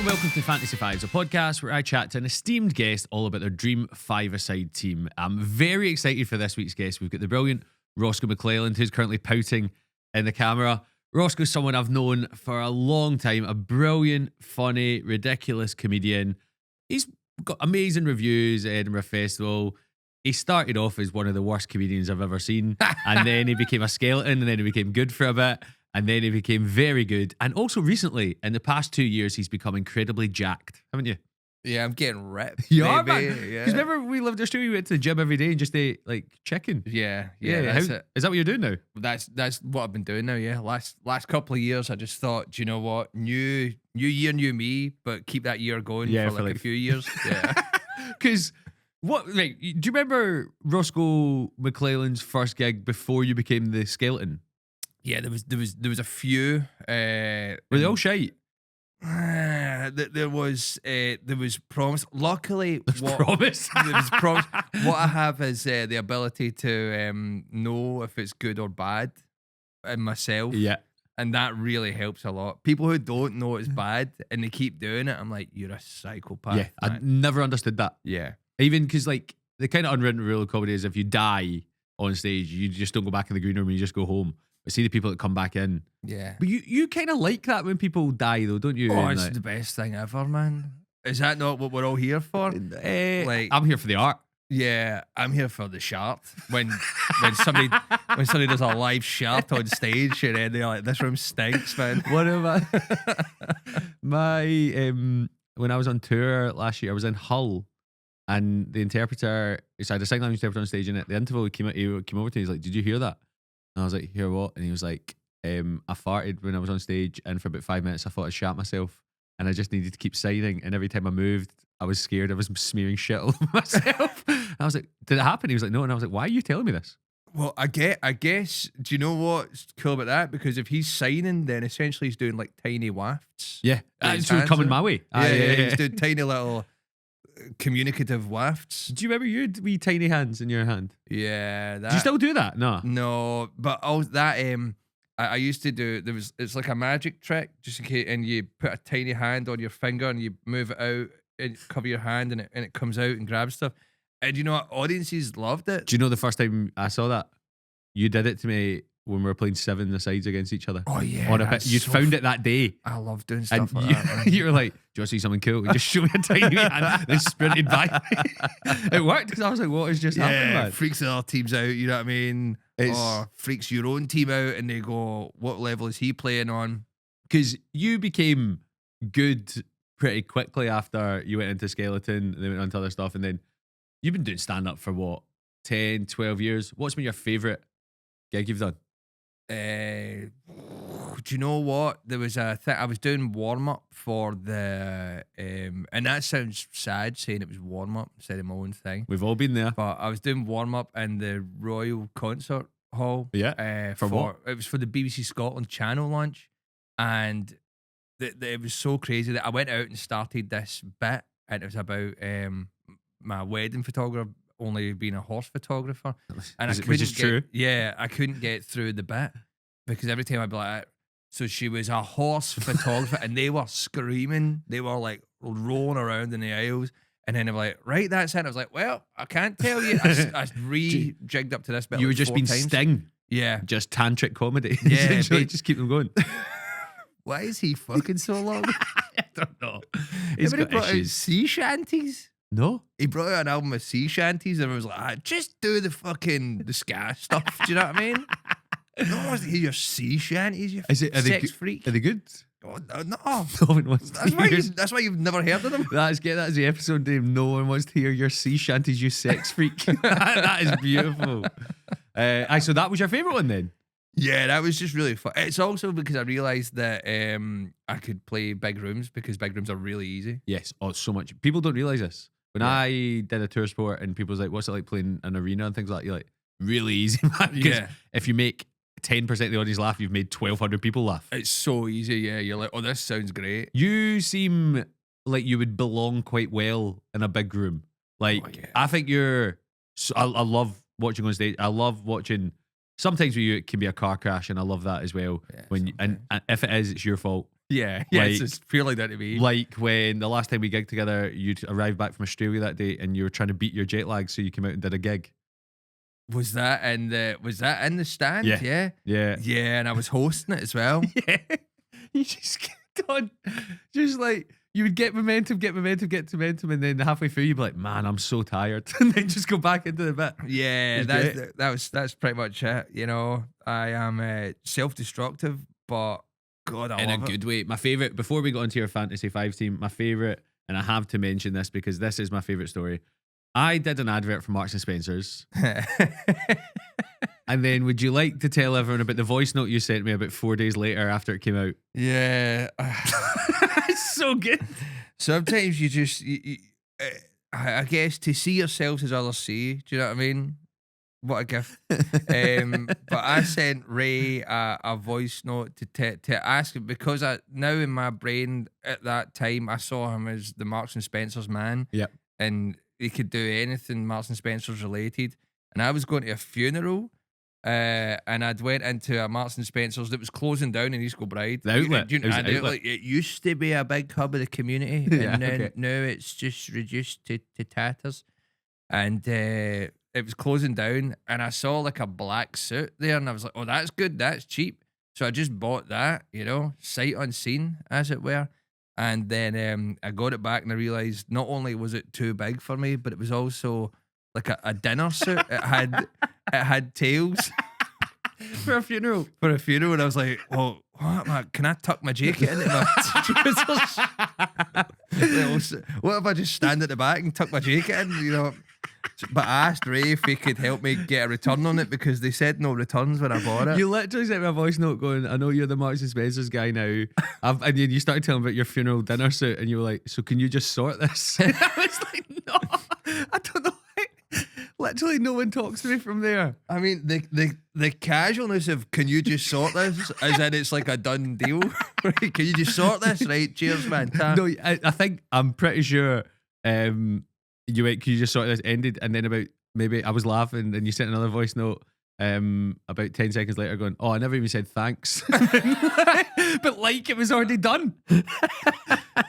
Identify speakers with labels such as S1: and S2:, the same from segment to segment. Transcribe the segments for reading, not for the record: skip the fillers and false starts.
S1: welcome to Fantasy Fives, a podcast where I chat to an esteemed guest all about their dream five-a-side team. I'm very excited for this week's guest. We've got the brilliant Rosco Mclelland, who's currently pouting in the camera. Rosco's someone I've known for a long time, a brilliant, funny, ridiculous comedian. He's got amazing reviews at Edinburgh Festival. He started off as one of the worst comedians I've ever seen, and then he became a skeleton, and then he became good for a bit, and then he became very good. And also recently, in the past 2 years, he's become incredibly jacked, haven't you?
S2: Yeah, I'm getting ripped.
S1: You are, man.
S2: Yeah.
S1: Because remember we lived in Australia, we went to the gym every day and just ate like chicken.
S2: Yeah. That's it.
S1: Is that what you're doing now?
S2: That's what I've been doing now. Yeah, last couple of years, I just thought, do you know what? New year, new me, but keep that year going for like a few years. Yeah.
S1: Because what? Like, do you remember Rosco Mclelland's first gig before you became the skeleton?
S2: Yeah, there was a few.
S1: Were they all shite?
S2: There was promise. Luckily,
S1: Promise.
S2: there was promise. What I have is the ability to know if it's good or bad in myself.
S1: Yeah.
S2: And that really helps a lot. People who don't know it's bad and they keep doing it, I'm like, you're a psychopath.
S1: Yeah, I never understood that.
S2: Yeah.
S1: Even because, like, the kind of unwritten rule of comedy is if you die on stage, you just don't go back in the green room, you just go home. But see the people that come back in.
S2: Yeah.
S1: But you kind of like that when people die, though, don't you?
S2: Oh,
S1: And,
S2: it's
S1: like,
S2: the best thing ever, man. Is that not what we're all here for?
S1: like, I'm here for the art.
S2: Yeah, I'm here for the shart. When somebody does a live shart on stage and then they're like, this room stinks, man.
S1: One of my when I was on tour last year, I was in Hull, and the interpreter, so I had a sign language interpreter on stage, and at the interval he came over to me, he's like, "Did you hear that?" And I was like, "Hear what?" And he was like, "I farted when I was on stage, and for about 5 minutes I thought I shat myself, and I just needed to keep signing, and every time I moved, I was scared I was smearing shit all over myself." And I was like, "Did it happen?" He was like, "No." And I was like, "Why are you telling me this?"
S2: Well, I guess, do you know what's cool about that? Because if he's signing, then essentially he's doing like tiny wafts.
S1: Yeah,
S2: His
S1: it's coming
S2: hands
S1: my way.
S2: Yeah, he's doing tiny little communicative wafts.
S1: Do you remember you had wee tiny hands in your hand?
S2: Yeah.
S1: Do you still do that? No.
S2: No, but I used to do, it's like a magic trick, just in case, and you put a tiny hand on your finger and you move it out and cover your hand and it comes out and grabs stuff. And you know what? Audiences loved it.
S1: Do you know the first time I saw that? You did it to me when we were playing 7-a-sides against each other.
S2: Oh, yeah.
S1: You found it that day.
S2: I love doing stuff like
S1: you,
S2: that.
S1: You were like, "Do you want to see something cool?" You just showed me a tiny hand, then sprinted by. It worked because I was like, "What has just happened, man?"
S2: Freaks the other teams out, you know what I mean?
S1: It's-
S2: Or freaks your own team out and they go, what level is he playing on?
S1: Because you became good pretty quickly after you went into Skeleton and then went on to other stuff. And then you've been doing stand-up for what, 10, 12 years? What's been your favourite gig you've done?
S2: Do you know what? There was a thing I was doing warm up for the and that sounds sad saying it was warm up instead of my own thing.
S1: We've all been there.
S2: But I was doing warm up in the Royal Concert Hall.
S1: Yeah. For what?
S2: It was for the BBC Scotland channel launch, and it was so crazy that I went out and started this bit, and it was about my wedding photographer only being a horse photographer, and
S1: which is true.
S2: Yeah, I couldn't get through the bit because every time I'd be like, so she was a horse photographer, and they were screaming, they were like rolling around in the aisles, and then they were like, right, that's it. I was like, well, I can't tell you. I re-jigged up to this bit.
S1: You were
S2: like
S1: just
S2: 4
S1: being
S2: times.
S1: Sting.
S2: Yeah,
S1: Just tantric comedy.
S2: Yeah,
S1: Essentially, just keep them going.
S2: why is he fucking so long?
S1: I don't know. He's
S2: Remember
S1: got
S2: he brought out
S1: issues.
S2: sea shanties?
S1: No?
S2: He brought out an album of sea shanties, and I was like, just do the ska stuff. Do you know what I mean? No one wants to hear your sea shanties, you sex freak.
S1: Are they good?
S2: Oh, no.
S1: No one wants to hear.
S2: That's why you've never heard of them.
S1: That is the episode name. No one wants to hear your sea shanties, you sex freak. That is beautiful. So that was your favourite one then?
S2: Yeah, that was just really fun. It's also because I realised that I could play big rooms because big rooms are really easy.
S1: Yes. Oh, so much. People don't realise this. When I did a tour sport and people was like, what's it like playing an arena and things like that? You're like, really easy, man. Because if you make 10% of the audience laugh, you've made 1,200 people laugh.
S2: It's so easy, yeah. You're like, oh, this sounds great.
S1: You seem like you would belong quite well in a big room. Like, I think you're... So I love watching on stage. I love watching... Sometimes with you, it can be a car crash, and I love that as well.
S2: Yeah,
S1: and if it is, it's your fault.
S2: Yeah,
S1: Like-
S2: it's purely down to me.
S1: Like when the last time we gigged together, you arrived back from Australia that day and you were trying to beat your jet lag, so you came out and did a gig.
S2: Was that in the stand?
S1: Yeah.
S2: Yeah.
S1: Yeah.
S2: Yeah, and I was hosting it as well.
S1: Yeah. You just kept on. Just like you would get momentum, get momentum, and then halfway through you'd be like, man, I'm so tired. And then just go back into the bit.
S2: Yeah,
S1: It was
S2: that's pretty much it. You know, I am self-destructive, but God, I
S1: In a
S2: love
S1: good way. My favourite, before we got into your Fantasy 5 team, my favourite, and I have to mention this because this is my favourite story. I did an advert for Marks and Spencer's.
S2: it.
S1: And then would you like to tell everyone about the voice note you sent me about 4 days later after it came out?
S2: Yeah.
S1: It's so good.
S2: Sometimes you just, I guess, to see yourselves as others see. Do you know what I mean? What a gift. But I sent Ray a voice note to ask him, because now in my brain at that time I saw him as the Marks and Spencer's man.
S1: Yep.
S2: And he could do anything Marks and Spencer's related. And I was going to a funeral. And I'd went into a Marks and Spencer's that was closing down in East Kilbride.
S1: The outlet.
S2: You know,
S1: It was
S2: and
S1: an outlet.
S2: it used to be a big hub of the community,
S1: Yeah,
S2: and then
S1: okay.
S2: now it's just reduced to tatters. And it was closing down, and I saw like a black suit there, and I was like, "Oh, that's good. That's cheap." So I just bought that, you know, sight unseen, as it were. And then I got it back, and I realized not only was it too big for me, but it was also like a dinner suit. It had tails
S1: For a funeral.
S2: for a funeral, and I was like, "Oh, what? Can I tuck my jacket into my trousers? What if I just stand at the back and tuck my jacket in?" You know. But I asked Ray if he could help me get a return on it, because they said no returns when I bought it.
S1: You literally sent me a voice note going, I know you're the Marks and Spencer's guy now. And then you started telling about your funeral dinner suit, and you were like, so can you just sort this? And I was like, no, I don't know. Literally no one talks to me from there.
S2: I mean, the casualness of "can you just sort this," as in it's like a done deal. Right? Can you just sort this? Right, cheers, man. Ta.
S1: No, I'm pretty sure you went, can you just sort this, ended, and then about maybe I was laughing and you sent another voice note about 10 seconds later going, oh, I never even said thanks. But like it was already done.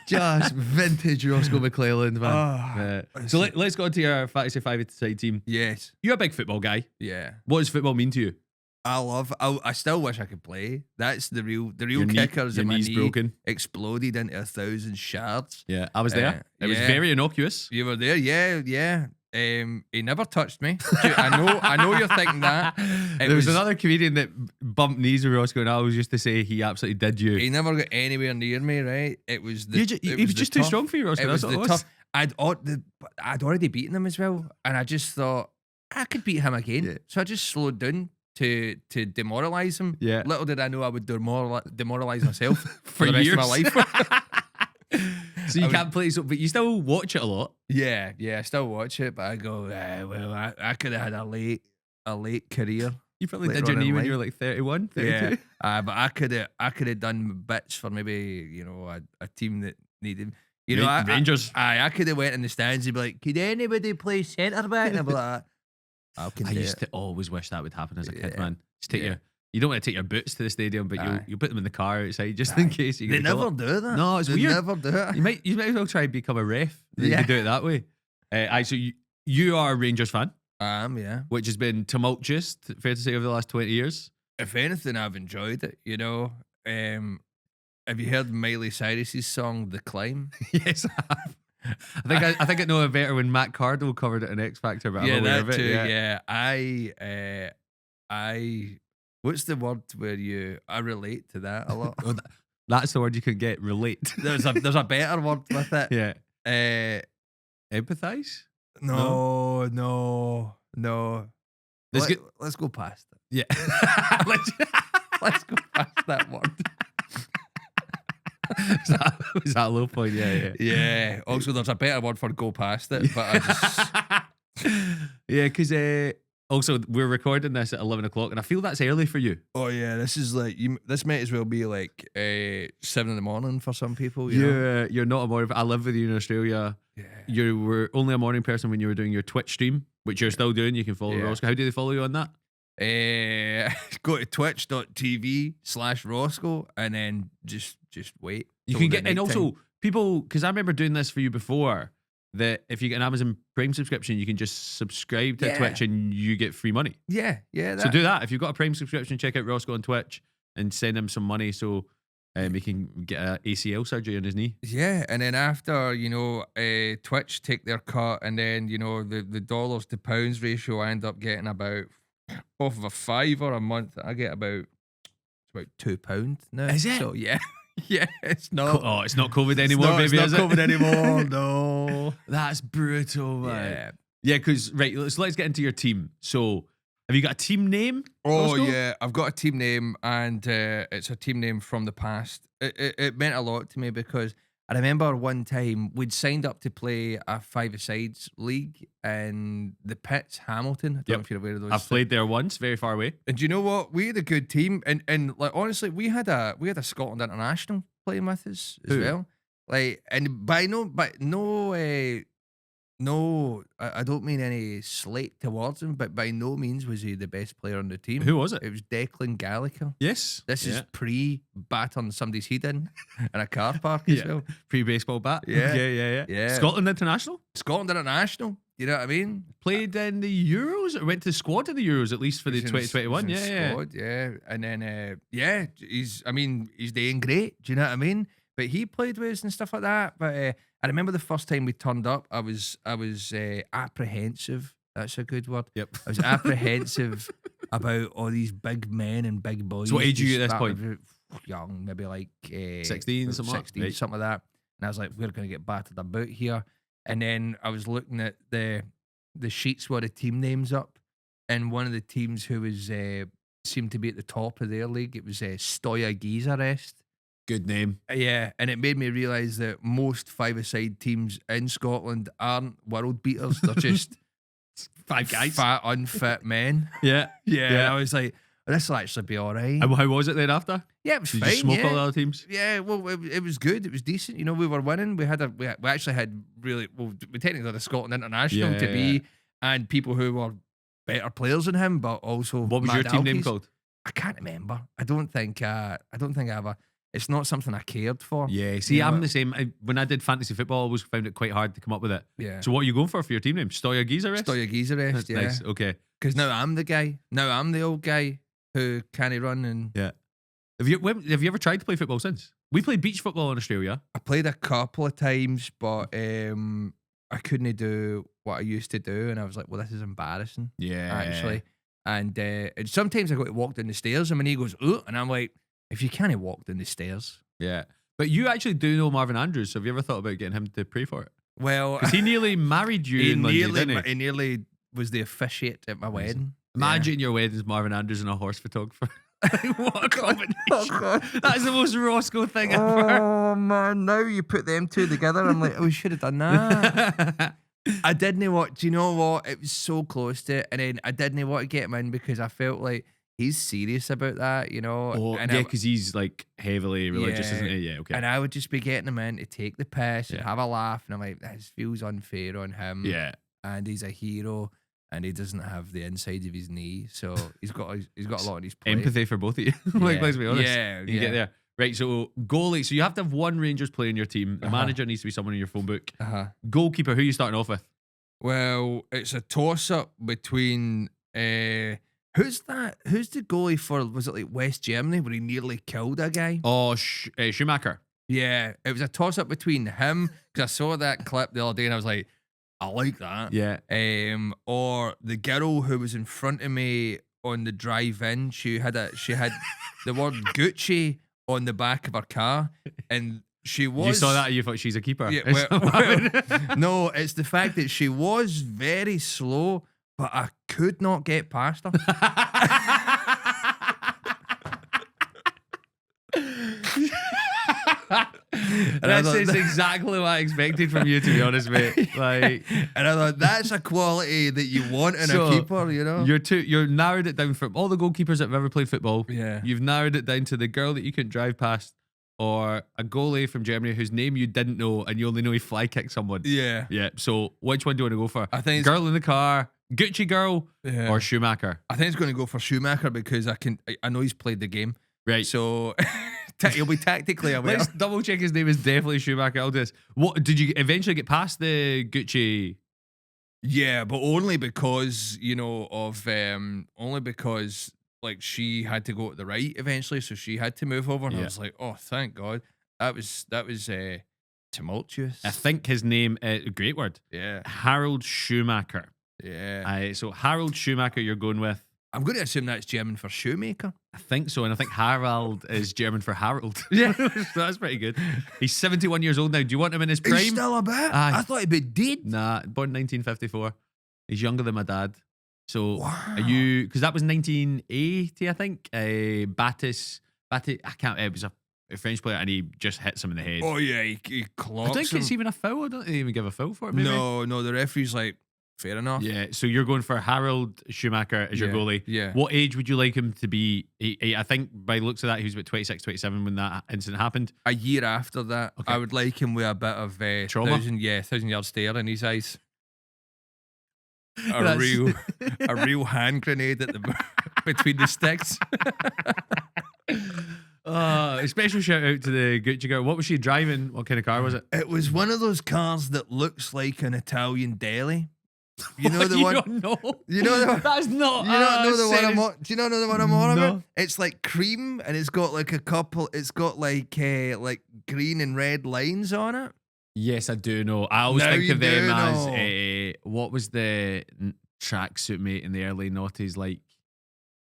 S1: Just vintage Rosco Mclelland, man. So let's go to your Fantasy 5-side team.
S2: Yes.
S1: You're a big football guy.
S2: Yeah.
S1: What does football mean to you?
S2: I still wish I could play. That's the real
S1: Your
S2: kickers
S1: your
S2: in my
S1: knee's
S2: knee
S1: broken.
S2: exploded into 1,000 shards.
S1: Yeah, I was there. It was
S2: yeah.
S1: very innocuous.
S2: You were there, yeah. He never touched me. I know you're thinking that.
S1: There was another comedian that bumped knees with Roscoe, and I was just to say he absolutely did you.
S2: He never got anywhere near me, right? It was the.
S1: He was just too strong for you, Roscoe.
S2: It was
S1: That's what
S2: the
S1: it was.
S2: tough. I'd already beaten him as well, and I just thought I could beat him again.
S1: Yeah.
S2: So I just slowed down to demoralize him.
S1: Yeah.
S2: Little did I know I would demoralize myself
S1: For
S2: the rest
S1: years.
S2: of my life.
S1: So you can't play, but you still watch it a lot.
S2: Yeah, I still watch it, but I go, well, I could have had a late career.
S1: You probably
S2: Later
S1: did your
S2: on in
S1: knee when
S2: life.
S1: you were like 31, 32.
S2: Yeah, but I could have done bits for maybe a team that needed.
S1: Rangers.
S2: I could have went in the stands and be like, could anybody play centre back? And I'd be like, I can
S1: I
S2: do
S1: used
S2: it.
S1: to always wish that would happen as a kid,
S2: Yeah.
S1: man. Just take
S2: Yeah.
S1: you don't want to take your boots to the stadium, but
S2: Aye.
S1: you put them in the car outside just in case you
S2: They
S1: get a
S2: never
S1: call.
S2: do that.
S1: No, it's
S2: they
S1: weird.
S2: never do it.
S1: You might as well try and become a ref. You
S2: Yeah.
S1: can do it that way. So you are a Rangers fan,
S2: Yeah.
S1: which has been tumultuous, fair to say, over the last 20 years.
S2: If anything, I've enjoyed it. Have you heard Miley Cyrus's song "The Climb"?
S1: Yes, I have. I think I know it better when Matt Cardle covered it in X Factor, but I'm
S2: Yeah,
S1: aware
S2: that
S1: of it.
S2: too.
S1: Yeah.
S2: Yeah, I. What's the word where I relate to that a lot?
S1: Oh, that's the word you could get. Relate.
S2: there's a better word with it.
S1: Yeah.
S2: Uh,
S1: Empathize.
S2: no.
S1: Let's
S2: Let's go past it.
S1: Yeah.
S2: Let's go past that word.
S1: Was that a low point? Yeah.
S2: Yeah. Also, there's a better word for go past it, but I just.
S1: Yeah, because also we're recording this at 11 o'clock, and I feel that's early for you.
S2: Oh yeah, this is like this might as well be like 7 a.m. for some people. You know?
S1: You're not a morning. I live with you in Australia.
S2: Yeah.
S1: You were only a morning person when you were doing your Twitch stream, which you're still doing. You can follow
S2: Yeah.
S1: Roscoe. How do they follow you on that?
S2: Go to twitch.tv/Roscoe and then just just wait.
S1: You
S2: till
S1: can
S2: the
S1: get, and
S2: night time.
S1: also people, because I remember doing this for you before, that if you get an Amazon Prime subscription, you can just subscribe to
S2: Yeah.
S1: Twitch and you get free money.
S2: yeah.
S1: So do that. If you've got a Prime subscription, check out Rosco on Twitch and send him some money so he can get a ACL surgery on his knee.
S2: Yeah, and then after, Twitch take their cut, and then, the dollars to pounds ratio, I end up getting about, off of a $5 a month, I get about £2 now.
S1: Is it?
S2: So, yeah. Yeah, it's not.
S1: Oh, it's not COVID anymore, baby,
S2: it's
S1: is
S2: not
S1: it?
S2: COVID anymore, no.
S1: That's brutal, man.
S2: Yeah.
S1: Yeah, because, right, let's get into your team. So, have you got a team name?
S2: Oh,
S1: Roscoe?
S2: yeah. I've got a team name, and it's a team name from the past. It meant a lot to me because I remember one time we'd signed up to play a five-a-sides league in the Pits, Hamilton. I don't know if you're aware of those.
S1: I've played there once, very far away.
S2: And do you know what? We had a good team, and like honestly, we had a Scotland international playing with us as
S1: Who?
S2: well. Like, and I don't mean any slight towards him, but by no means was he the best player on the team.
S1: Who was it?
S2: It was Declan Gallagher.
S1: Yes.
S2: This is
S1: Yeah.
S2: pre-battering somebody's head in a car park as well.
S1: Pre-baseball bat.
S2: Yeah.
S1: Yeah. Scotland international?
S2: Scotland international. You know what I mean?
S1: Played in the Euros? Or went to the squad in the Euros, at least for the
S2: He's in the
S1: 2021.
S2: he's in the
S1: Yeah.
S2: squad, yeah. And then, he's doing great. Do you know what I mean? But he played with us and stuff like that. But I remember the first time we turned up, I was apprehensive. That's a good word.
S1: Yep.
S2: I was apprehensive about all these big men and big boys.
S1: So what age are you
S2: just
S1: at this point?
S2: started Young, maybe like
S1: 16, something like that?
S2: 16,
S1: Right.
S2: something like that. And I was like, we're going to get battered about here. And then I was looking at the sheets where the team names up, and one of the teams who was seemed to be at the top of their league, it was Stoya Giezarest.
S1: Good name.
S2: Yeah, and it made me realise that most five-a-side teams in Scotland aren't world beaters. They're just
S1: Five guys.
S2: fat, unfit men.
S1: Yeah.
S2: Yeah, and I was like, this will actually be all right.
S1: And how was it then after?
S2: Yeah, it was
S1: Did
S2: fine.
S1: you smoke
S2: yeah.
S1: all the other teams?
S2: Yeah, well, it was good. It was decent. You know, we were winning. We actually had really, well, we technically had a Scotland international to be, and people who were better players than him, but also
S1: What was
S2: mad
S1: your team name
S2: alkies.
S1: called?
S2: I can't remember. I don't think I ever. It's not something I cared for.
S1: Yeah, see,
S2: You know
S1: I'm
S2: what?
S1: the same. When I did fantasy football, I always found it quite hard to come up with it.
S2: Yeah.
S1: So what are you going for your team name? Stoya Giezarest?
S2: Stoya Giezarest,
S1: That's
S2: yeah.
S1: nice. Okay.
S2: Because now I'm the guy. Now I'm the old guy who can't run. And
S1: Yeah. Have you ever tried to play football since? We played beach football in Australia.
S2: I played a couple of times, but I couldn't do what I used to do, and I was like, well, this is embarrassing.
S1: Yeah.
S2: Actually. And sometimes I go to walk down the stairs, and my knee goes, oh, and I'm like, if you can't walk down the stairs.
S1: Yeah. But you actually do know Marvin Andrews. So have you ever thought about getting him to pray for it?
S2: Well,
S1: Because he nearly married you in Monday, didn't he?
S2: he nearly was the officiate at my wedding.
S1: Imagine your wedding's Marvin Andrews and a horse photographer. What a combination.
S2: Oh, God.
S1: That's the most Roscoe thing ever.
S2: Oh, man. Now you put them two together, I'm like, oh, we should have done that. I didn't want, do you know what? It was so close to it. And then I didn't want to get him in because I felt like he's serious about that, you know?
S1: Oh,
S2: and
S1: yeah, because he's like heavily religious,
S2: Yeah.
S1: isn't he? Yeah, okay.
S2: And I would just be getting him in to take the piss and
S1: Yeah.
S2: have a laugh. And I'm like, this feels unfair on him.
S1: Yeah.
S2: And he's a hero. And he doesn't have the inside of his knee. So he's got a lot on his plate.
S1: Empathy for both of you. Like,
S2: Yeah.
S1: let's be honest.
S2: Yeah,
S1: You can get there. Right, so goalie. So you have to have one Rangers player in your team. The
S2: Uh-huh.
S1: manager needs to be someone in your phone book.
S2: Uh-huh.
S1: Goalkeeper, who are you starting off with?
S2: Well, it's a toss-up between who's that? Who's the goalie for? Was it like West Germany where he nearly killed a guy?
S1: Oh, Schumacher.
S2: Yeah, it was a toss-up between him because I saw that clip the other day and I was like, I like that.
S1: Yeah.
S2: Or the girl who was in front of me on the drive-in. She had the word Gucci on the back of her car, and she was.
S1: You saw that and you thought she's a keeper.
S2: Yeah,
S1: Is that what happened?
S2: no, it's the fact that she was very slow, but I could not get past her.
S1: This is exactly what I expected from you, to be honest, mate. Like,
S2: And I thought that's a quality that you want in
S1: So,
S2: a keeper, you know?
S1: you're narrowed it down from all the goalkeepers that have ever played football.
S2: Yeah.
S1: You've narrowed it down to the girl that you can drive past, or a goalie from Germany whose name you didn't know and you only know he fly kicked someone.
S2: Yeah.
S1: Yeah. So which one do you want to go for?
S2: I think it's-
S1: girl in the car, Gucci girl,
S2: Yeah.
S1: or Schumacher.
S2: I think it's going to go for Schumacher because I know he's played the game.
S1: Right.
S2: So He'll be tactically aware.
S1: Let's double check his name is definitely Schumacher. I'll do this. What did you eventually get past the Gucci?
S2: Yeah, but only because only because like she had to go to the right eventually, so she had to move over, and I
S1: Yeah.
S2: was like, oh, thank God. That was tumultuous.
S1: I think his name, great word,
S2: Yeah,
S1: Harold Schumacher.
S2: yeah.
S1: So Harold Schumacher, you're going with.
S2: I'm going to assume that's German for shoemaker.
S1: I think so, and I think Harald is German for Harold. Yeah, so that's pretty good. He's 71 years old now. Do you want him in his prime?
S2: He's still a bit.
S1: Aye.
S2: I thought he'd be dead.
S1: Nah, born 1954. He's younger than my dad. So
S2: Wow.
S1: are you? Because that was 1980, I think. Battis, I can't. It was a French player, and he just hits him in the head.
S2: Oh yeah, he
S1: I
S2: clocks
S1: don't think
S2: him.
S1: it's even a foul. I don't think they even give a foul for it. Maybe?
S2: No, the referee's like, fair enough.
S1: Yeah, so you're going for Harold Schumacher as your goalie.
S2: Yeah.
S1: What age would you like him to be? I think by the looks of that, he was about 26, 27 when that incident happened.
S2: A year after that,
S1: Okay.
S2: I would like him with a bit of
S1: Trauma?
S2: 1,000-yard stare in his eyes. A
S1: That's-
S2: real hand grenade at the between the sticks.
S1: A special shout out to the Gucci girl. What was she driving? What kind of car was it?
S2: It was one of those cars that looks like an Italian deli. You know the
S1: you
S2: one.
S1: don't know.
S2: You know the one.
S1: That's not.
S2: You don't know the one I'm
S1: serious.
S2: on. Do you not know the one I'm on
S1: No.
S2: about? It's like cream, and it's got like a couple. It's got like green and red lines on it.
S1: Yes, I do know. I always
S2: Now
S1: think
S2: you
S1: of them
S2: do
S1: as
S2: know.
S1: what was the tracksuit mate in the early noughties, like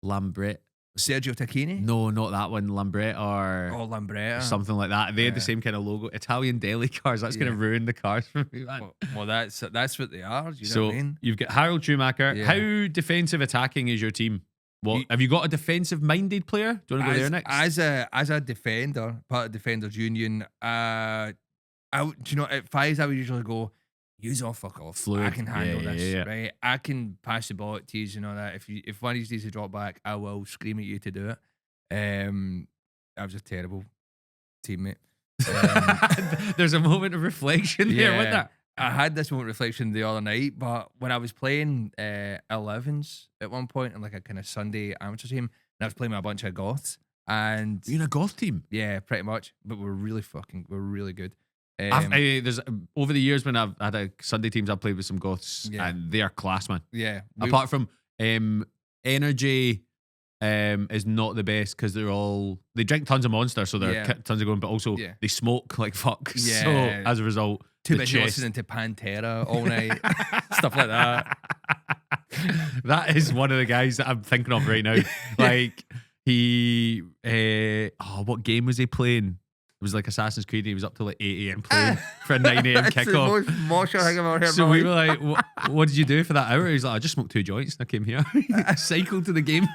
S1: Lambret?
S2: Sergio Tacchini.
S1: No, not that one. Lambret or
S2: Oh, Lambretta.
S1: something like that. They had the
S2: Yeah.
S1: same kind of logo. Italian deli cars. That's going to
S2: Yeah.
S1: ruin the cars for me, man.
S2: Well, that's what they are. You know
S1: So
S2: what I mean?
S1: you've got Harold Schumacher.
S2: Yeah.
S1: How defensive attacking is your team? What
S2: You-
S1: have you got a defensive minded player? Do you want to go there next?
S2: As a defender, part of Defenders Union, do you know at fives I would usually go, use off, fuck off.
S1: Fluid.
S2: I can handle
S1: Yeah,
S2: this,
S1: yeah, yeah.
S2: right? I can pass the ball to you, you know that. If one of these needs to drop back, I will scream at you to do it. I was a terrible teammate.
S1: There's a moment of reflection there, wasn't there?
S2: I had this moment of reflection the other night, but when I was playing 11s at one point in like a kind of Sunday amateur team, and I was playing with a bunch of goths, and
S1: You're in a goth team.
S2: yeah, pretty much, but we're really good.
S1: There's over the years when I've had a Sunday teams, I've played with some goths,
S2: Yeah.
S1: and they are class, man.
S2: Yeah,
S1: Apart from energy, is not the best because they drink tons of Monster, so they're
S2: Yeah.
S1: tons of going, but also
S2: Yeah.
S1: they smoke like fuck.
S2: Yeah.
S1: So as a result,
S2: too
S1: the
S2: busy
S1: chest-
S2: listening to Pantera all night, stuff like that.
S1: That is one of the guys that I'm thinking of right now. Like he, what game was he playing? It was like Assassin's Creed. He was up till like 8 a.m. playing for a 9 a.m.
S2: That's the
S1: kickoff.
S2: most Mosher thing I've ever heard.
S1: So
S2: in
S1: we
S2: my
S1: were
S2: life.
S1: like, what did you do for that hour? He's like, I just smoked 2 joints and I came here. Cycled to the game.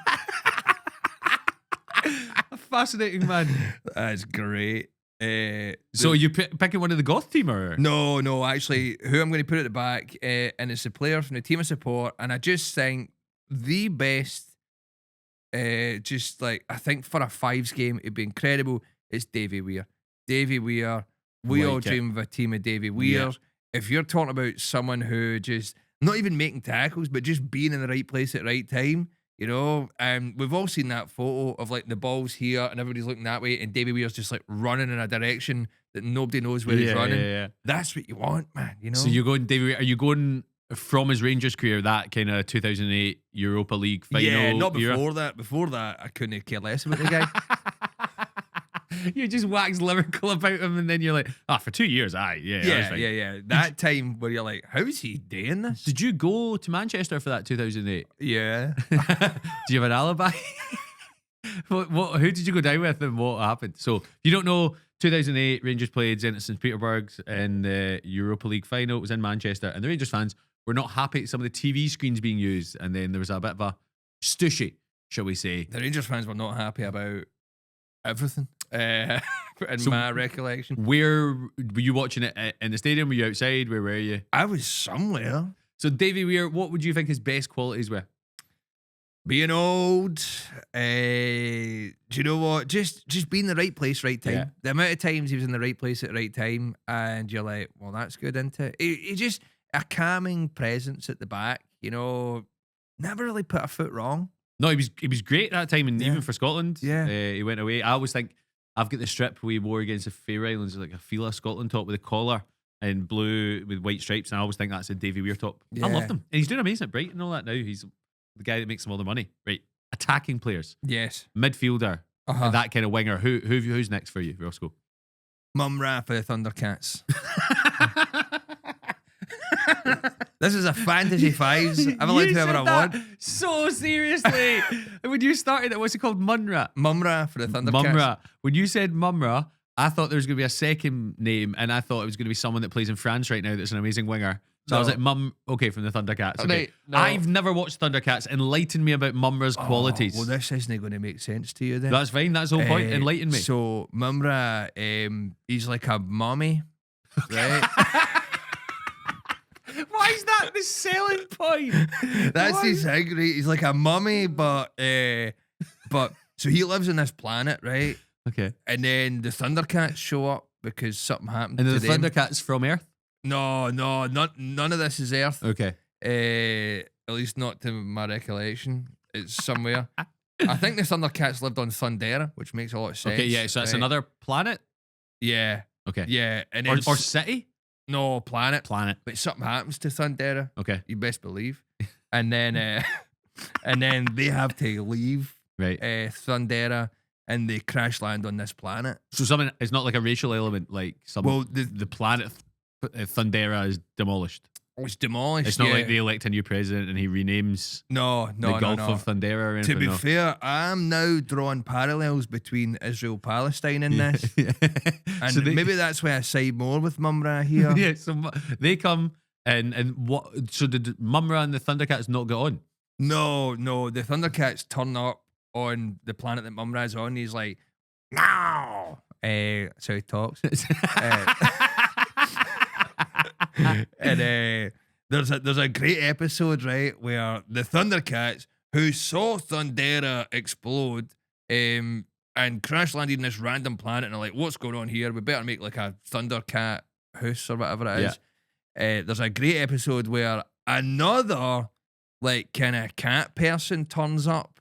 S1: A fascinating man.
S2: That's great.
S1: So you picking one of the goth team or?
S2: No, actually, who I'm going to put at the back, and it's a player from the team of support, and I just think the best, just like, I think for a fives game, it'd be incredible, it's Davy Weir. Davy Weir, we all
S1: Like it.
S2: dream of a team of Davy Weir.
S1: Yeah.
S2: If you're talking about someone who just, not even making tackles, but just being in the right place at the right time, you know, we've all seen that photo of like the ball's here and everybody's looking that way and Davy Weir's just like running in a direction that nobody knows where he's running.
S1: Yeah.
S2: That's what you want, man, you know?
S1: So you're going, David, are you going from his Rangers career, that kind of 2008 Europa League final?
S2: yeah, not
S1: era?
S2: before that. Before that, I couldn't care less about the guy.
S1: You just wax lyrical about him, and then you're like, for 2 years, that was fine.
S2: yeah. That time where you're like, how's he doing this?
S1: Did you go to Manchester for that 2008?
S2: Yeah.
S1: Do you have an alibi? Who did you go down with and what happened? So, if you don't know, 2008, Rangers played Zenit St. Petersburg in the Europa League final. It was in Manchester, and the Rangers fans were not happy at some of the TV screens being used, and then there was a bit of a stushy, shall we say.
S2: The Rangers fans were not happy about everything, in
S1: So-
S2: my recollection.
S1: Where were you watching it? In the stadium? Were you outside? Where were you?
S2: I was somewhere.
S1: So, Davy Weir, what would you think his best qualities were?
S2: Being old, do you know what? Just being in the right place, right time.
S1: Yeah.
S2: The amount of times he was in the right place at the right time, and you're like, well, that's good, isn't it? He just a calming presence at the back. You know, never really put a foot wrong.
S1: No, he was great that time, and
S2: Yeah.
S1: even for Scotland,
S2: Yeah.
S1: he went away. I always think I've got the strip we wore against the Faroe Islands, like a Fila Scotland top with a collar and blue with white stripes, and I always think that's a Davy Weir top. I loved him. And he's doing amazing at Brighton and all that now. He's the guy that makes them all the money. Right. Attacking players.
S2: Yes.
S1: Midfielder. And that kind of winger. Who's next for you, Roscoe?
S2: Mumra for the Thundercats. This is a fantasy fives. I'm allowed whoever I want.
S1: So seriously. When you started it, what's it called? Mumra.
S2: Mumra for the Thundercats.
S1: Mumra. When you said Mumra, I thought there was going to be a second name, and I thought it was going to be someone that plays in France right now that's an amazing winger. So I was like, okay, from the Thundercats. Okay.
S2: Right, no.
S1: I've never watched Thundercats. Enlighten me about Mumra's qualities.
S2: Well, this isn't going to make sense to you then.
S1: That's fine. That's the whole point. Enlighten me.
S2: So Mumra, he's like a mummy, right?
S1: Why is that the selling point?
S2: That's his thing, right? He's like a mummy, but so he lives on this planet, right?
S1: Okay.
S2: And then the Thundercats show up because something happened
S1: And
S2: to
S1: the
S2: them.
S1: Thundercats from Earth?
S2: No, none of this is Earth.
S1: Okay.
S2: At least not to my recollection. It's somewhere. I think the Thundercats lived on Thundera, which makes a lot of sense.
S1: Okay, yeah, so that's
S2: right?
S1: another planet?
S2: Yeah.
S1: Okay.
S2: Yeah. And then
S1: Or city?
S2: no, planet.
S1: Planet.
S2: But something happens to Thundera.
S1: Okay.
S2: You best believe. And then they have to leave
S1: Right.
S2: Thundera and they crash land on this planet.
S1: So something, it's not like a racial element, like the planet Thundera is demolished.
S2: It's demolished.
S1: It's not like they elect a new president and he renames
S2: the
S1: Gulf of Thundera or anything.
S2: To be fair, I'm now drawing parallels between Israel-Palestine in this. And
S1: so
S2: maybe that's why I side more with Mumra here.
S1: Yeah, so they come and what? So did Mumra and the Thundercats not get on?
S2: No, the Thundercats turn up on the planet that Mumra's on. He's like, no. So he talks. And there's a great episode, right, where the Thundercats, who saw Thundera explode and crash landed on this random planet, and are like, what's going on here? We better make like a Thundercat house or whatever it is. There's a great episode where another like kind of cat person turns up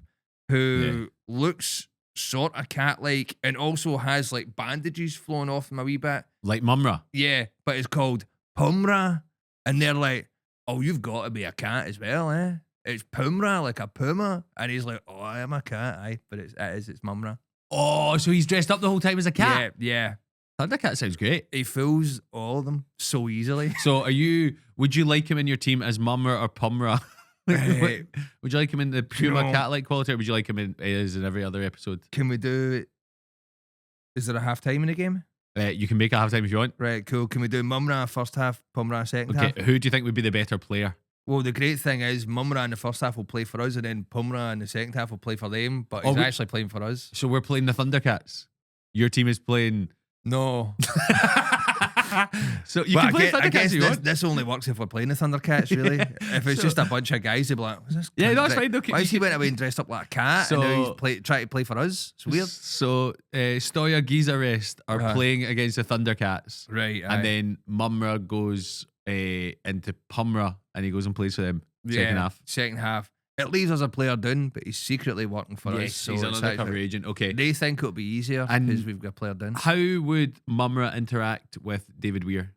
S2: who looks sort of cat-like and also has like bandages flowing off him a wee bit.
S1: Like Mumra?
S2: Yeah, but it's called Pumra. And they're like, oh, you've got to be a cat as well, eh? It's Pumra, like a puma. And he's like, oh, I am a cat, aye. But it's Mumra.
S1: Oh, so he's dressed up the whole time as a cat?
S2: Yeah.
S1: Thundercat sounds great.
S2: He fools all of them so easily.
S1: So would you like him in your team as Mumra or Pumra? Would you like him in the puma cat-like quality, or would you like him as in every other episode?
S2: Can we do... Is there a half-time in the game?
S1: You can make a half-time if you want.
S2: Right, cool. Can we do Mumra first half, Pumra second half?
S1: Okay, who do you think would be the better player?
S2: Well, the great thing is Mumra in the first half will play for us, and then Pumra in the second half will play for them, but he's actually playing for us.
S1: So we're playing the Thundercats. Your team is playing...
S2: No.
S1: So you can play Thundercats
S2: I guess
S1: if you want.
S2: This only works if we're playing the Thundercats, really. If it's just a bunch of guys, they'll be like, what's this?
S1: Yeah,
S2: cunt?
S1: that's
S2: Like,
S1: fine. Okay.
S2: why is he went away and dressed up like a cat and now he's trying to play for us? It's weird.
S1: So Stoya Gizarest are playing against the Thundercats.
S2: Right.
S1: And then Mumra goes into Pumra and he goes and plays for them. Second half.
S2: Second half. It leaves us a player down, but he's secretly working for us. So
S1: he's an undercover agent. Okay.
S2: They think it'll be easier because we've got a player down.
S1: How would Mumra interact with David Weir?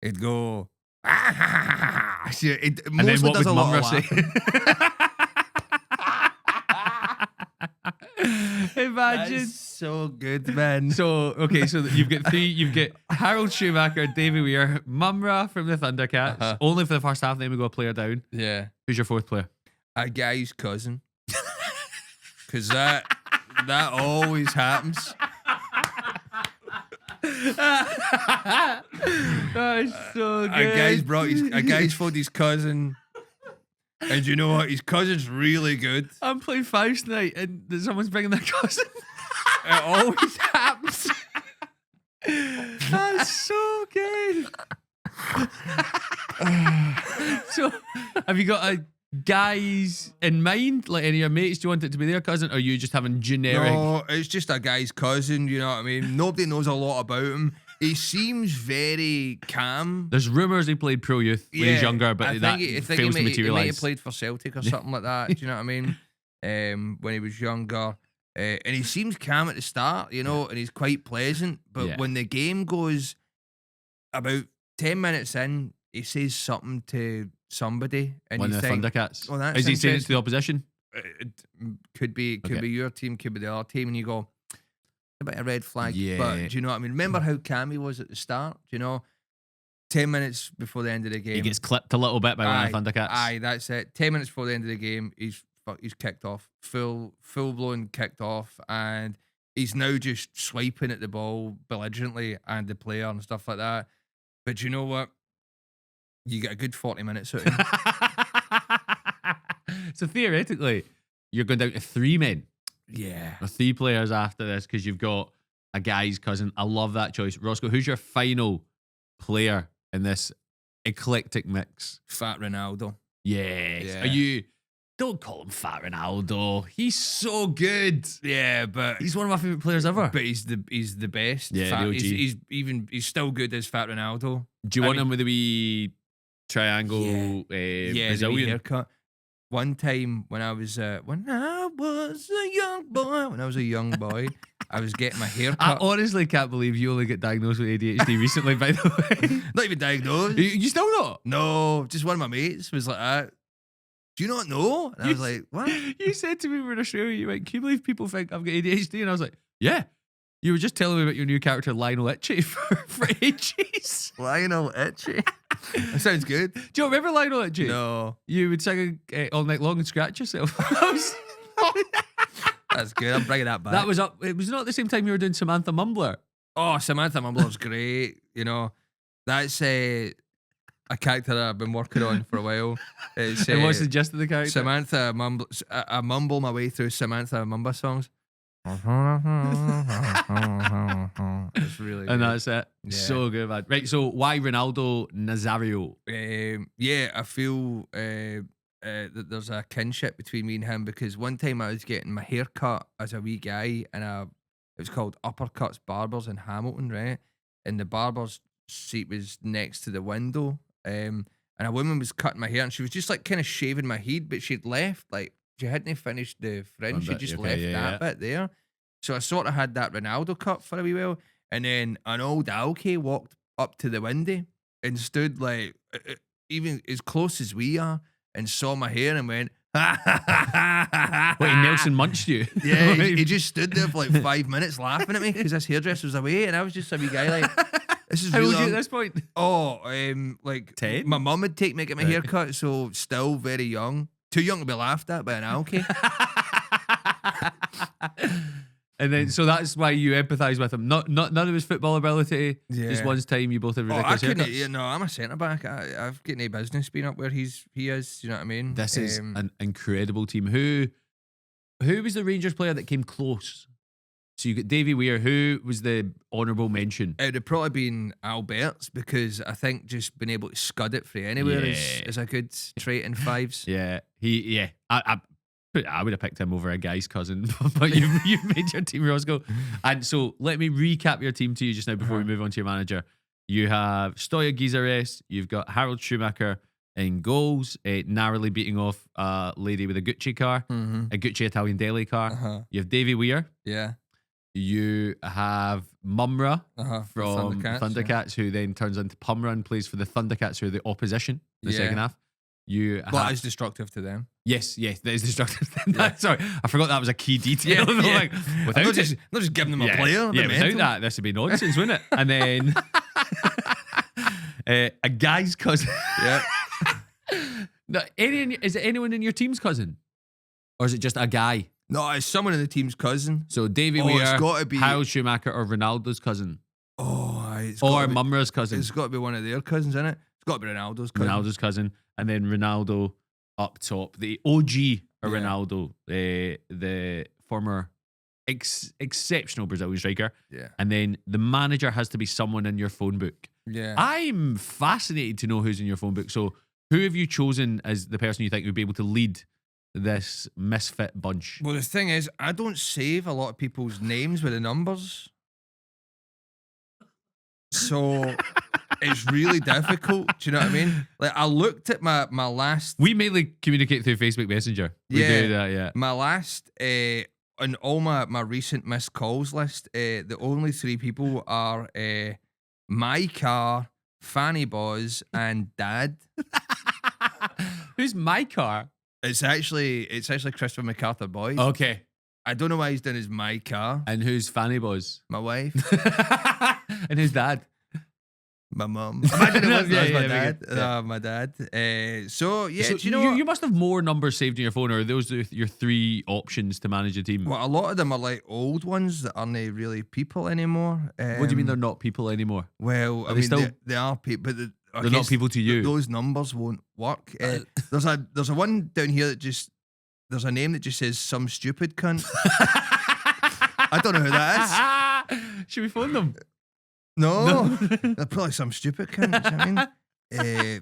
S2: It'd go...
S1: And then what would Mumra say? Imagine.
S2: That's so good, man.
S1: So, okay, so you've got three. You've got Harold Schumacher, David Weir, Mumra from the Thundercats. Only for the first half, then we go a player down.
S2: Yeah.
S1: Who's your fourth player?
S2: A guy's cousin. Because that always happens.
S1: That's so good.
S2: A guy's phoned his cousin. And you know what? His cousin's really good.
S1: I'm playing Faust tonight and someone's bringing their cousin.
S2: It always happens.
S1: That's so good. So, have you got a guys in mind? Like any of your mates? Do you want it to be their cousin, or are you just having generic?
S2: No, it's just a guy's cousin. You know what I mean? Nobody knows a lot about him. He seems very calm.
S1: There's rumours he played pro youth when he's younger, but that fails to
S2: he might
S1: materialise.
S2: have played for Celtic or something like that. Do you know what I mean? When he was younger. And he seems calm at the start, you know, and he's quite pleasant. But when the game goes about 10 minutes in, he says something to somebody, and
S1: One
S2: you
S1: of the
S2: think,
S1: Thundercats.
S2: "Oh, that's
S1: Is he saying it to the
S2: interesting."
S1: opposition?
S2: It could be your team, could be the other team, and you go, a bit of red flag.
S1: Yeah.
S2: But do you know what I mean? Remember how calm he was at the start? Do you know? 10 minutes before the end of the game,
S1: He gets clipped a little bit by one of the Thundercats.
S2: Aye, that's it. 10 minutes before the end of the game, he's kicked off, full blown kicked off, and he's now just swiping at the ball belligerently and the player and stuff like that. But you know what? You get a good 40 minutes out of him.
S1: So theoretically, you're going down to 3 men.
S2: Yeah.
S1: Or 3 players after this because you've got a guy's cousin. I love that choice. Roscoe, who's your final player in this eclectic mix?
S2: Fat Ronaldo.
S1: Yes.
S2: Yeah.
S1: Are you... Don't call him Fat Ronaldo. He's so good.
S2: Yeah, but
S1: He's one of my favourite players ever.
S2: But he's the best.
S1: Yeah,
S2: Fat,
S1: the OG.
S2: He's still good as Fat Ronaldo.
S1: Do you want him with a wee triangle
S2: The wee haircut. One time when I was a young boy, I was getting my hair
S1: I
S2: cut.
S1: honestly can't believe you only got diagnosed with ADHD recently, by the way.
S2: Not even diagnosed.
S1: You still not?
S2: No, just one of my mates was like that. Do you not know? And I was like, what?
S1: You said to me we were in Australia, you went, can you believe people think I've got ADHD? And I was like, yeah. You were just telling me about your new character, Lionel Itchy, for ages.
S2: Lionel Itchy. That sounds good.
S1: Do you remember Lionel Itchy?
S2: No.
S1: You would sing all night long and scratch yourself.
S2: That's good. I'm bringing that back.
S1: That was up. It was not at the same time you were doing Samantha Mumbler.
S2: Oh, Samantha Mumbler's great. You know, that's a character that I've been working on for a while. It's,
S1: And what's the gist of the character?
S2: Samantha Mumble. I mumble my way through Samantha Mumba songs. It's really good.
S1: And that's it.
S2: Yeah.
S1: So good, man. Right, so why Ronaldo Nazario?
S2: Yeah, I feel that there's a kinship between me and him because one time I was getting my hair cut as a wee guy and it was called Uppercuts Barbers in Hamilton, right? And the barber's seat was next to the window. And a woman was cutting my hair and she was just like kind of shaving my head, but she'd left, like, she hadn't finished the fringe. She just left that bit there. So I sort of had that Ronaldo cut for a wee while. And then an old alky walked up to the window and stood like even as close as we are and saw my hair and went,
S1: Wait, Nelson munched you?
S2: Yeah, he just stood there for like 5 minutes laughing at me because this hairdresser was away and I was just a wee guy like, this is
S1: How
S2: really
S1: old are you at this point?
S2: Oh, like
S1: 10?
S2: My mum would take me to get my hair cut, so still very young. Too young to be laughed at by an alky.
S1: And then, so that's why you empathise with him. Not none of his football ability. Just one time you both have ridiculous haircuts.
S2: Yeah, no, I'm a centre back. I've got no business being up where he is. You know what I mean?
S1: This is an incredible team. Who was the Rangers player that came close? So you got Davy Weir. Who was the honourable mention?
S2: It would have probably been Albert's because I think just being able to scud it free anywhere is a good trait in fives.
S1: Yeah, I would have picked him over a guy's cousin, but you've made your team, Roscoe. And so let me recap your team to you just now before we move on to your manager. You have Stoya Gizares, you've got Harold Schumacher in goals, narrowly beating off a lady with a Gucci car, a Gucci Italian deli car. You have Davy Weir.
S2: Yeah.
S1: You have Mumra from
S2: Thundercats,
S1: who then turns into Pumra and plays for the Thundercats, who are the opposition in the second half.
S2: But it's destructive to them.
S1: Yes, that is destructive. Sorry, I forgot that was a key detail. Like,
S2: without not just giving them a player.
S1: Without that, this would be nonsense, wouldn't it? And then a guy's cousin.
S2: Yeah.
S1: No, is it anyone in your team's cousin, or is it just a guy?
S2: No, it's someone in the team's cousin.
S1: So Davy Weir,
S2: it's got to be
S1: Harold Schumacher, or Ronaldo's cousin.
S2: Or
S1: Mumra's cousin.
S2: It's got to be one of their cousins, isn't it? It's got to be Ronaldo's cousin.
S1: Ronaldo's cousin, and then Ronaldo up top, the OG of Ronaldo, the former exceptional Brazilian striker.
S2: Yeah.
S1: And then the manager has to be someone in your phone book.
S2: Yeah.
S1: I'm fascinated to know who's in your phone book. So who have you chosen as the person you think would be able to lead this misfit bunch?
S2: Well, the thing is, I don't save a lot of people's names with the numbers. So it's really difficult. Do you know what I mean? Like, I looked at my last...
S1: We mainly communicate through Facebook Messenger. We do that, yeah.
S2: My last on all my recent missed calls list, the only 3 people are my car, Fanny Boz, and Dad.
S1: Who's my car?
S2: It's actually Christopher MacArthur Boyd.
S1: Okay.
S2: I don't know why he's done his my car.
S1: And who's Fanny Boz?
S2: My wife.
S1: And who's Dad?
S2: My mum. Imagine it was my dad.
S1: Yeah.
S2: My dad. So yeah,
S1: So
S2: do you know what?
S1: you must have more numbers saved in your phone, or are those your 3 options to manage a team?
S2: Well, a lot of them are like old ones that aren't really people anymore.
S1: What do you mean they're not people anymore?
S2: Well, I
S1: they
S2: mean
S1: still-
S2: they are people, but
S1: They're not people to you.
S2: Those numbers won't work. There's a one down here that just there's a name that just says some stupid cunt. I don't know who that
S1: is. Should we phone them?
S2: No. They're probably some stupid cunt. You know what I mean?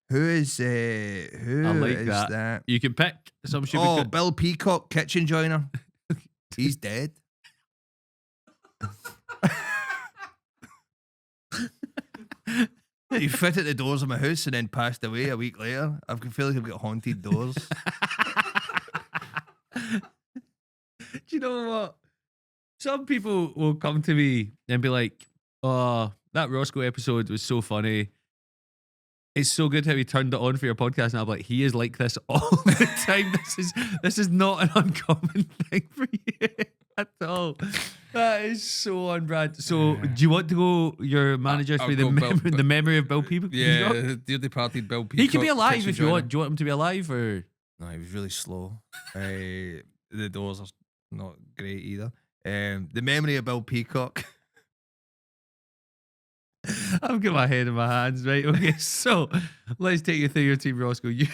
S2: Who is
S1: I like
S2: is
S1: that.
S2: that?
S1: You can pick some stupid.
S2: Oh, Bill Peacock, kitchen joiner. He's dead. He fitted the doors of my house and then passed away a week later. I feel like I've got haunted doors.
S1: Do you know what? Some people will come to me and be like, "Oh, that Rosco episode was so funny. It's so good how he turned it on for your podcast." And I'm like, "He is like this all the time. This is not an uncommon thing for you at all." That is so on brand. So, do you want to go your manager
S2: I'll
S1: through
S2: go
S1: the memory of Bill Peacock?
S2: Yeah, dear departed Bill Peacock.
S1: He can be alive
S2: kitchen
S1: if you
S2: joiner.
S1: want. Do you want him to be alive or?
S2: No, he was really slow. The doors are not great either. The memory of Bill Peacock.
S1: I've got my head in my hands, right? Okay, so let's take you through your team, Roscoe. You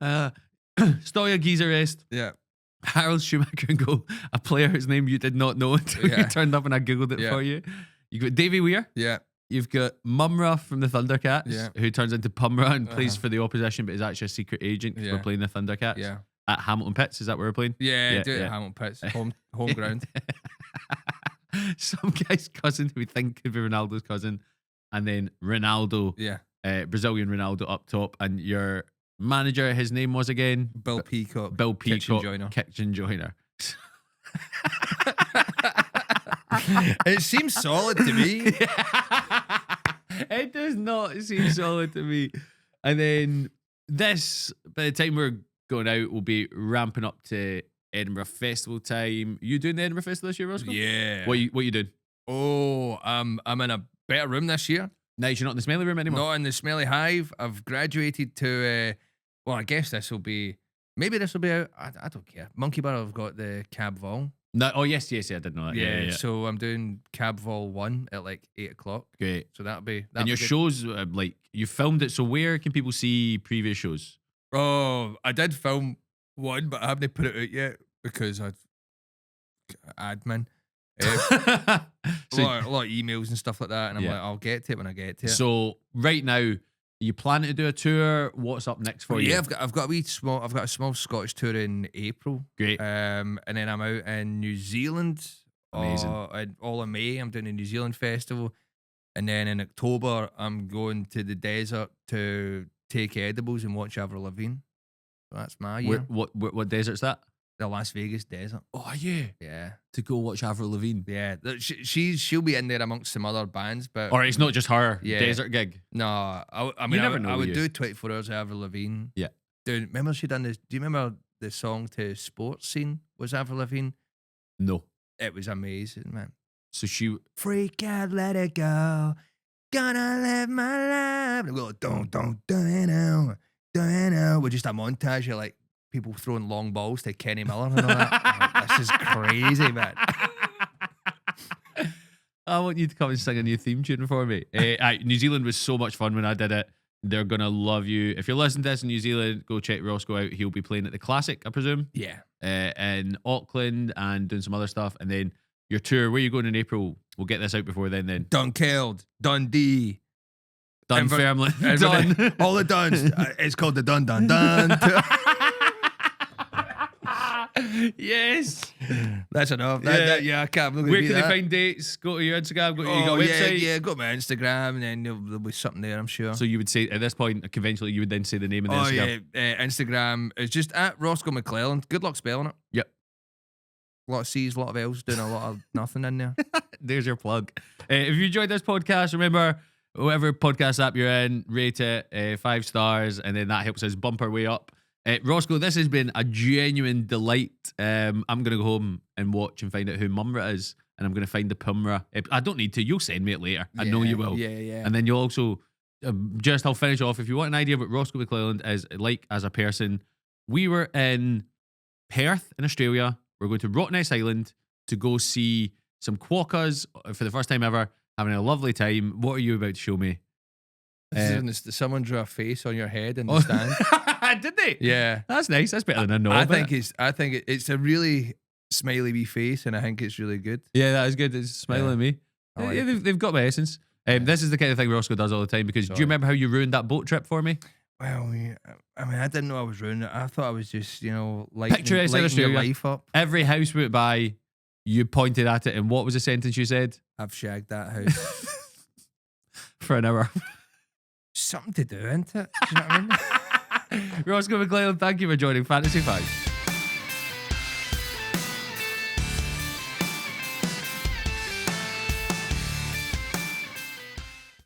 S1: Stoya Geezer Rest,
S2: Yeah.
S1: Harold Schumacher and go, a player whose name you did not know until you
S2: Yeah.
S1: turned up and I googled it
S2: Yeah.
S1: for you. You got Davy Weir.
S2: Yeah.
S1: You've got Mumra from the Thundercats,
S2: Yeah.
S1: who turns into Pumra and plays
S2: Uh-huh.
S1: for the opposition, but is actually a secret agent because we're
S2: Yeah.
S1: playing the Thundercats.
S2: Yeah.
S1: At Hamilton Pits, is that where we're playing?
S2: Yeah, do it
S1: yeah.
S2: at Hamilton Pitts, home ground.
S1: Some guy's cousin who we think could be Ronaldo's cousin, and then Ronaldo,
S2: Yeah.
S1: Brazilian Ronaldo up top, and your manager, his name was again
S2: Bill Peacock.
S1: Bill Peacock,
S2: Kitchen joiner.
S1: kitchen joiner.
S2: It seems solid to me.
S1: It does not seem solid to me. And then this, by the time we're going out, we'll be ramping up to Edinburgh Festival time. You doing the Edinburgh Festival this year, Roscoe?
S2: Yeah.
S1: What you doing?
S2: Oh, I'm in a better room this year.
S1: Nice, you're not in the smelly room anymore.
S2: Not in the smelly hive. I've graduated to. Well, I guess this will be. Maybe this will be out. I don't care. Monkey Bar have got the Cab Vol.
S1: No, oh yes, I did know that. Yeah.
S2: So I'm doing Cab Vol 1 at like 8 o'clock.
S1: Great.
S2: So that'll be.
S1: And your
S2: good.
S1: shows, like you filmed it. So where can people see previous shows?
S2: Oh, I did film one, but I haven't put it out yet because I've admin. A lot of emails and stuff like that, and I'm like, I'll get to it when I get to it.
S1: So right now, are you planning to do a tour? What's up next for you?
S2: Yeah, I've got a small Scottish tour in April.
S1: Great.
S2: And then I'm out in New Zealand.
S1: Amazing.
S2: All of May, I'm doing a New Zealand festival, and then in October, I'm going to the desert to take edibles and watch Avril Lavigne. So that's my year.
S1: What desert's that?
S2: The Las Vegas desert.
S1: Oh, are you?
S2: Yeah.
S1: To go watch Avril Lavigne.
S2: Yeah, she'll be in there amongst some other bands, but
S1: Or it's not just her
S2: Yeah.
S1: desert gig.
S2: no, I mean,
S1: never know
S2: I
S1: with
S2: would
S1: you.
S2: do 24 hours of Avril Lavigne.
S1: Yeah.
S2: Dude, remember she done this? Do you remember the song to Sports Scene was Avril Lavigne?
S1: No.
S2: It was amazing, man.
S1: So she.
S2: Freak out, let it go. Gonna live my life. And we go, don't, with just a montage of like people throwing long balls to Kenny Miller and all that. I'm like, this is crazy, man.
S1: I want you to come and sing a new theme tune for me. New Zealand was so much fun when I did it. They're gonna love you. If you're listening to this in New Zealand, go check Roscoe out. He'll be playing at the Classic, I presume.
S2: Yeah.
S1: In Auckland and doing some other stuff. And then your tour, where are you going in April? We'll get this out before then.
S2: Dunkeld, Dundee,
S1: Dunfermline.
S2: everybody-
S1: Dun.
S2: all the Duns. It's called the Dun.
S1: Yes.
S2: That's enough. Yeah, I can't.
S1: Where can they find dates? Go to your Instagram. Go to your website.
S2: Yeah, go to my Instagram, and then there'll be something there, I'm sure.
S1: So you would say at this point, conventionally, you would then say the name of the Instagram.
S2: Instagram is just at Rosco Mclelland. Good luck spelling it.
S1: Yep.
S2: A lot of C's, a lot of L's, doing a lot of nothing in there.
S1: There's your plug. If you enjoyed this podcast, remember, whatever podcast app you're in, rate it 5 stars, and then that helps us bump our way up. Roscoe, this has been a genuine delight. I'm going to go home and watch and find out who Mumra is, and I'm going to find the Pumra. I don't need to. You'll send me it later. I know you will.
S2: Yeah.
S1: And then you'll also, I'll finish off. If you want an idea of what Roscoe Mclelland is like as a person, we were in Perth in Australia. We're going to Rottnest Island to go see some quokkas for the first time ever, having a lovely time. What are you about to show me?
S2: Someone drew a face on your head in the stand.
S1: Did they?
S2: Yeah,
S1: that's nice. That's better than a no.
S2: I think it's a really smiley wee face, and I think it's really good.
S1: Yeah, that is good. It's smiling at me. They've got my essence. This is the kind of thing Roscoe does all the time. Because do you remember how you ruined that boat trip for me?
S2: Well, I mean, I didn't know I was ruining it. I thought I was just, lighting your life up.
S1: Every house we went by, you pointed at it, and what was the sentence you said?
S2: I've shagged that house
S1: for an hour.
S2: Something to do, isn't it? Do you know what I mean?
S1: Rosco Mclelland, thank you for joining Fantasy 5.